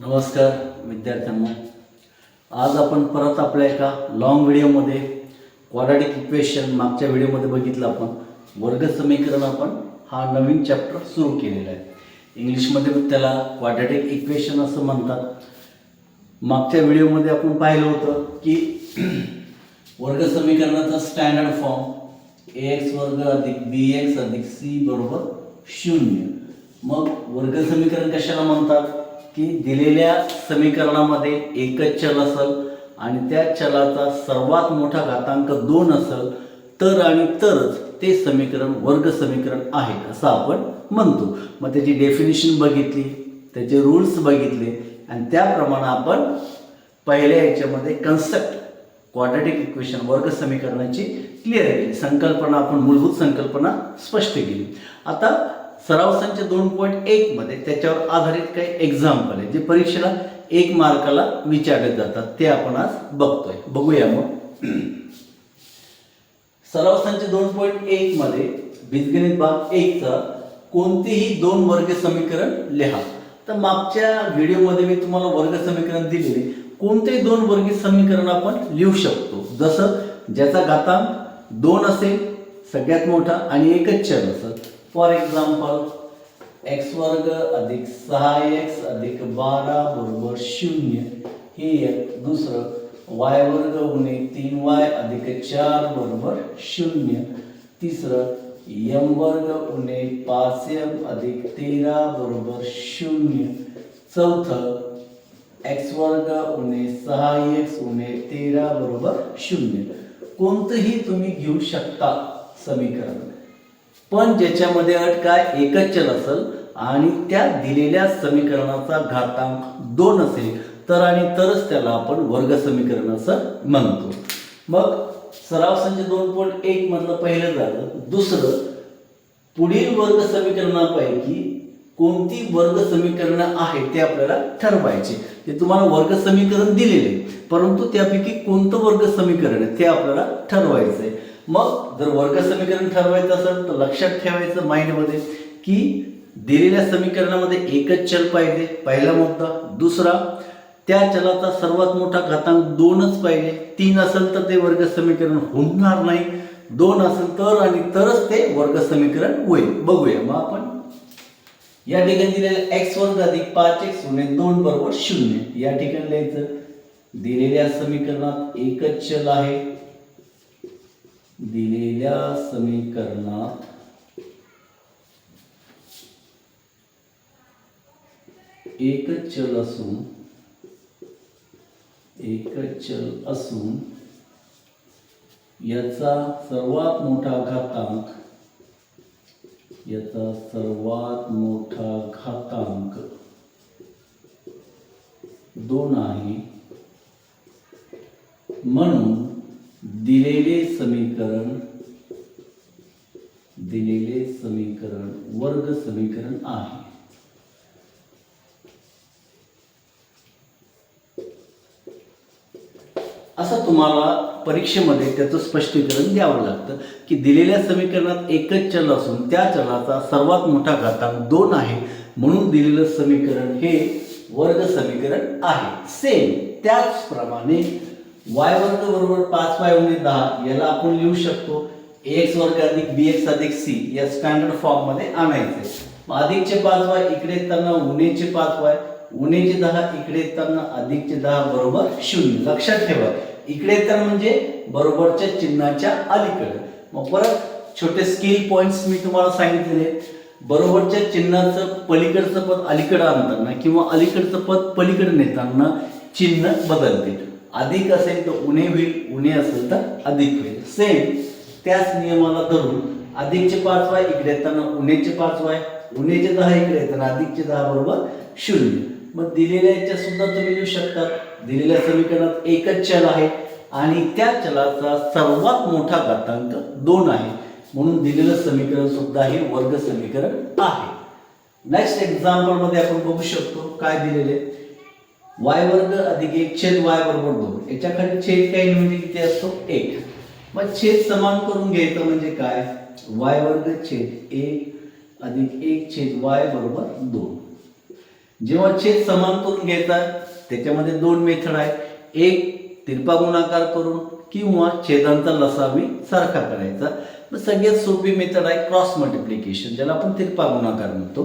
नमस्कार विद्यार्थ्यांनो, आज आपण परत आपल्या एका लॉंग व्हिडिओमध्ये क्वाड्रॅटिक इक्वेशन मागच्या व्हिडिओमध्ये बघितलं आपण वर्ग समीकरण आपण हा नवीन चॅप्टर सुरू केलेला आहे. इंग्लिशमध्ये त्याला क्वाड्रॅटिक इक्वेशन असं म्हणतात. मागच्या व्हिडिओमध्ये आपण पाहिलं होतं की वर्ग समीकरणाचा स्टँडर्ड फॉर्म ax वर्ग अधिक bx अधिक c बरोबर 0. मग वर्ग समीकरण कशाला म्हणतात की दिलेल्या समीकरणामध्ये एकच चल असेल आणि त्या चलाचा सर्वात मोठा घातांक 2 असेल तर आणि तरच ते समीकरण वर्ग समीकरण आहे असं आपण म्हणतो. मग त्याची डेफिनेशन बघितली, त्याचे रूल्स बघितले आणि त्याप्रमाणे आपण पहिल्या याच्यामध्ये कन्सेप्ट क्वाड्रॅटिक इक्वेशन वर्ग समीकरणाची क्लिअर केली. संकल्पना आपण मूलभूत संकल्पना स्पष्ट केली. आता सराव संच 2.1 मध्ये त्याच्यावर आधारित काही एक्झाम्पल आहे जे परीक्षेला 1 मार्काला विचारले जातात, ते आपण आज बघतोय. बघूया मग. सराव संच 2.1 मध्ये बीजगणित भाग 1 चा कोणतेही 2 वर्ग समीकरण लिहा. तर मागच्या व्हिडिओमध्ये मी तुम्हाला वर्ग समीकरण दिलेले कोणते 2 वर्ग समीकरण आपण लिहू शकतो, जसं ज्याचा घातांक 2 असेल सगळ्यात मोठा आणि एकच चल असेल. फॉर एक्झाम्पल x वर्ग अधिक 6x अधिक 12 बरोबर 0 हे एक. दुसरं y वर्ग उणे 3y अधिक 4 बरोबर 0. तिसरं m वर्ग उणे 5m अधिक 13 बरोबर 0. चौथं x वर्ग उणे 6x उणे 13 बरोबर 0. कोणतंही तुम्ही घेऊ शकता समीकरण, पण ज्याच्यामध्ये अट काय, एकच चल असेल आणि त्या दिलेल्या समीकरणाचा घातांक 2 असेल तर आणि तरच त्याला आपण वर्ग समीकरण असं म्हणतो. मग सराव संच 2.1 मधलं पहिलं झालं. दुसरं, पुढील वर्ग समीकरणापैकी कोणती वर्ग समीकरण आहे ते आपल्याला ठरवायचे. ते तुम्हाला वर्ग समीकरण दिलेले, परंतु त्यापैकी कोणतं वर्ग समीकरण आहे ते आपल्याला ठरवायचं आहे. मग जर वर्ग समीकरण ठरवायचं असेल तर लक्षात ठेवायचं माइंडमध्ये की दिलेल्या समीकरणामध्ये एकच चल पाहिजे, पहिला मुद्दा. दुसरा, त्या चलाचा सर्वात मोठा घातांक 2च पाहिजे. 3 असेल तर ते वर्ग समीकरण होणार नाही, 2 असेल तर आणि तरच ते वर्ग समीकरण होईल. बघूया मग आपण. या ठिकाणी दिलेलं x वर्ग अधिक 5x उणे 2 बरोबर 0. या ठिकाणी लिहायचं दिलेल्या समीकरणात एकच चल आहे. दिलेल्या समीकरणात एकच चल असून याचा सर्वात मोठा घातांक 2 आहे. म्हणून दिलेले समीकरण वर्ग समीकरण आहे. असं तुम्हाला परीक्षेमध्ये त्याचं स्पष्टीकरण द्यावं लागतं की दिलेल्या समीकरणात एकच चल असून त्या चलाचा सर्वात मोठा घातांक 2 आहे, म्हणून दिलेलं समीकरण हे वर्ग समीकरण आहे. सेम त्याचप्रमाणे y वर्ग बरोबर 5y उणे 10 याला आपण लिहू शकतो ax वर्ग अधिक bx अधिक c या स्टँडर्ड फॉर्म मध्ये आणायचे. अधिकचे 5y इकडे येताना उणेचे 5y, उणेचे 10 इकडे येताना अधिकचे 10 बरोबर 0. लक्षात ठेवा इकडे येताना म्हणजे बरोबरच्या चिन्हाच्या अलीकडे. मग परत छोटे स्किल पॉइंट्स मी तुम्हाला सांगितलेले. बरोबरच्या चिन्हाचं पलीकडचं पद अलीकडे आणताना किंवा अलीकडचं पद पलीकडे नेताना चिन्ह बदलते. अधिक असेल तर उणे होईल, उणे असेल तर अधिक होईल. सेम त्याच नियमाला धरून अधिकचे 5y इकडे येताना उणेचे 5y, उणेचे 10 इकडे येताना अधिकचे 10 बरोबर 0. मग दिलेल्या याच्या सुद्धा तुम्ही लिहू शकता. दिलेल्या समीकरणात एकच चल आहे आणि त्या चलाचा सर्वात मोठा घातांक 2 आहे, म्हणून दिलेलं समीकरण सुद्धा हे वर्ग समीकरण आहे. नेक्स्ट एक्झाम्पल मध्ये आपण बघू शकतो काय दिलेले. y वर्ग अधिक 1 छेद y बरोबर 2. याच्या खाली छेद काही म्हणजे किती असतो, 1. मग छेद समान करून घ्यायचं म्हणजे काय, y वर्ग छेद 1 अधिक 1 छेद y बरोबर 2. जेव्हा छेद समान करून घ्यायचा त्याच्यामध्ये दोन मेथड आहे, एक तिरपा गुणाकार करून किंवा छेदांचा लसावी सारखा करायचा। तर सगळ्यात सोपी मेथड आहे क्रॉस मल्टिप्लिकेशन, ज्याला आपण तिरपा गुणाकार म्हणतो।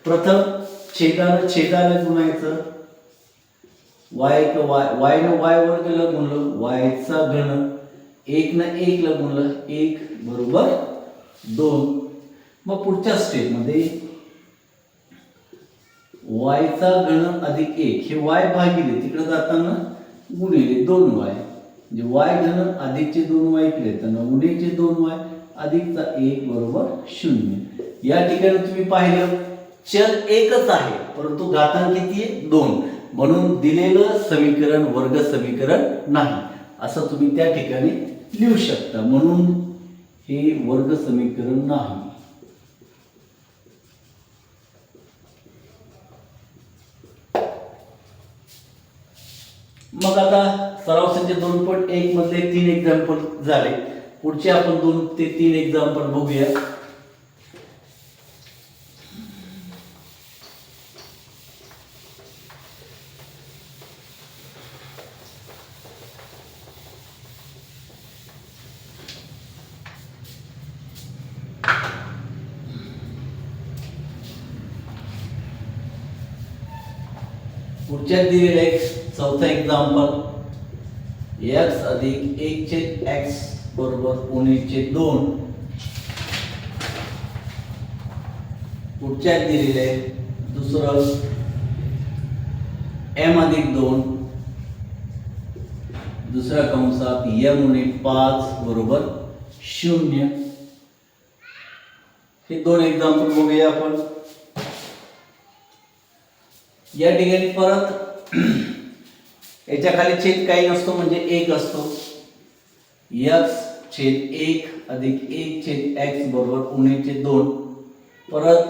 प्रथम छेदाला छेदाला गुणायचं, y न y वर्गला गुणलं y चा घन, 1 न 1 ला गुणलं 1 बरोबर 2। मग पुढच्या स्टेप मध्ये y चा घन अधिक 1 हे y भागिले तिकडे जाताना गुणिले 2y, म्हणजे y घन अधिकचे 2y इकडे येताना उणीचे 2y अधिकचा 1 बरोबर 0। या ठिकाणी तुम्ही पाहिलं चल एकच आहे परंतु घातांक किती आहे 2, म्हणून दिलेलं समीकरण वर्ग समीकरण नाही असं तुम्ही त्या ठिकाणी लिहू शकता, म्हणून हे वर्ग समीकरण नाही। मग आता सराव संच 2.1 मधले 3 एक्झाम्पल झाले, पुढचे आपण 2 ते 3 एक्झाम्पल बघूया। पुढच्या दिलेला एक चौथा एक्झाम्पल x अधिक 1 छेद x बरोबर उणीचे 2। पुढच्या दिलेले दुसरं m अधिक 2 दुसऱ्या कंसात m उणे 5 बरोबर 0। हे दोन एक्झाम्पल बघूया आपण। या ठिकाणी परत याच्या खाली छेद काही नसतो म्हणजे 1 असतो, x छेद 1 अधिक 1 छेद x बरोबर उणीचे 2। परत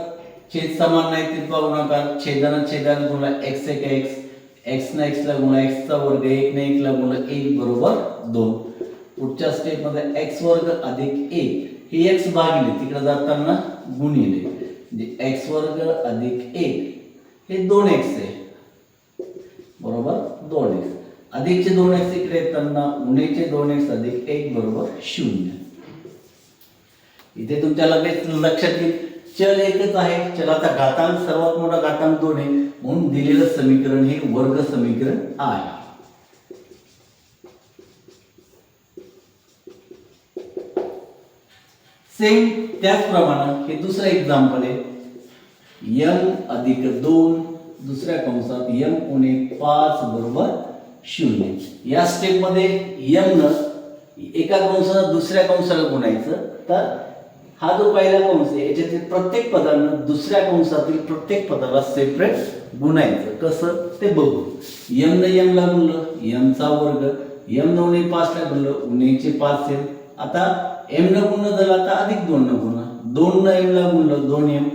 छेद समान नाही तिरपा गुणाकार, छेदानं छेदानं गुणला x एक x न x ला गुणला x चा वर्ग, 1 न 1 ला गुणला 1 बरोबर 2। पुढच्या स्टेप मध्ये x वर्ग अधिक 1 हे x भागिले तिकडे जाताना गुणिले, म्हणजे x वर्ग अधिक 1 हे 2x आहे बरोबर 2x, अधिकचे 2x इकडे येताना उणीचे 2x अधिक 1 बरोबर 0। इथे तुमच्या लगेच लक्षात येईल चल एकच आहे, चलाचा घातांक सर्वात मोठा घातांक 2 आहे, म्हणून दिलेलं समीकरण हे वर्ग समीकरण आहे। सेम त्याचप्रमाणे हे दुसरं एक्झाम्पल आहे, m अधिक 2 दुसऱ्या कंसात m उणे 5 बरोबर 0। या स्टेप मध्ये m न एका कंसाला दुसऱ्या कंसाला गुणायचं, तर हा जो पहिला कंस आहे याच्यातील प्रत्येक पदांना दुसऱ्या कंसातील प्रत्येक पदाला सेपरेट गुणायचं। कसं ते बघू। m न m ला गुणलं m चा वर्ग, m न उणे 5 ला गुणलं उणीचे 5 m। आता m न गुणलं झालं आता अधिक 2 न गुणा, 2 न m ला गुणलं 2m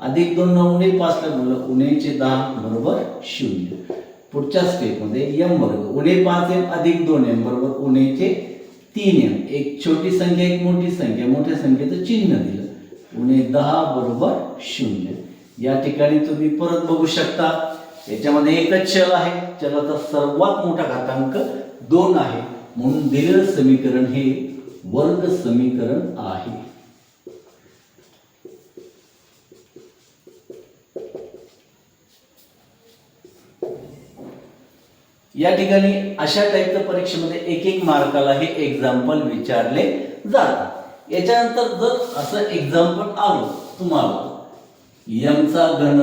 अधिक 2 न उणे 5 ला गुणलं उणीचे 10 बरोबर 0। पुढच्या स्टेप मध्ये m वर्ग उणे 5m अधिक 2m बरोबर उणीचे 3m, एक छोटी संख्या एक मोठी संख्या, मोठ्या संख्येचं चिन्ह दिलं उणे 10 बरोबर 0। या ठिकाणी तुम्ही परत बघू शकता याच्यामध्ये एकच चल आहे, चलाचा सर्वात मोठा घातांक 2 आहे, म्हणून दिलेलं समीकरण हे वर्ग समीकरण आहे। या ठिकाणी अशा टाइपच्या परीक्षेमध्ये एक मार्काला हे एक्झाम्पल विचारले जातात। याच्यानंतर जर असं एक्झाम्पल आलं तुम्हाला m चा घन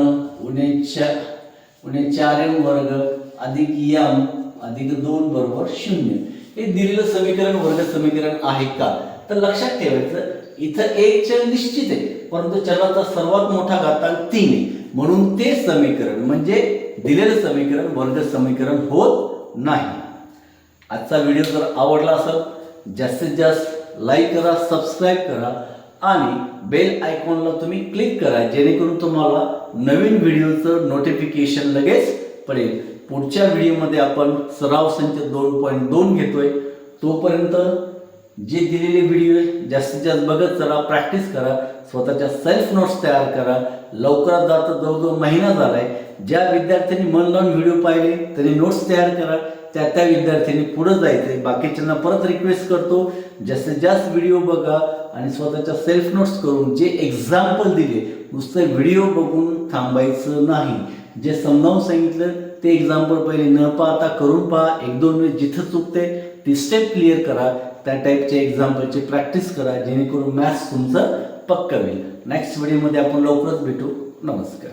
उणे 4m वर्ग अधिक m अधिक 2 बरोबर 0, हे दिलेलं समीकरण वर्ग समीकरण आहे का? तर लक्षात ठेवायचं इथं एक चल निश्चित आहे परंतु चलाचा सर्वात मोठा घातांक 3 आहे, म्हणून ते समीकरण म्हणजे दिलेलं समीकरण वर्ग समीकरण होत नाही। आजचा व्हिडिओ जर आवडला असेल जास्तीत जास्त लाईक करा, सबस्क्राइब करा आणि बेल आयकॉनला तुम्ही क्लिक करा, जेणेकरून तुम्हाला नवीन व्हिडिओचं नोटिफिकेशन लगेच पडेल। पुढच्या व्हिडिओमध्ये आपण सराव संच 2.2 घेतोय, तोपर्यंत जे दिलेले व्हिडिओ आहे जास्तीत जास्त बघत चला, प्रॅक्टिस करा, स्वतःच्या सेल्फ नोट्स तयार करा। लवकरात जवळजवळ महिना झालाय ज्या विद्यार्थ्यांनी मन लावून व्हिडिओ पाहिले त्यांनी नोट्स तयार करा, त्या विद्यार्थ्यांनी पुढे जायचे. बाकीच्यांना परत रिक्वेस्ट करतो, जास्तीत जास्त व्हिडिओ बघा आणि स्वतःच्या सेल्फ नोट्स करून जे एक्झाम्पल दिले, नुसतं व्हिडिओ बघून थांबायचं नाही. जे समजावून सांगितलं ते एक्झाम्पल पहिले न पाहता करून पहा. 1-2 वेळेस जिथं चुकते ती स्टेप क्लिअर करा. त्या टाईपचे एक्झाम्पलची प्रॅक्टिस करा, जेणेकरून मॅथ्स तुमचं पक्का होईल. नेक्स्ट व्हिडिओमध्ये आपण लवकरच भेटू. नमस्कार.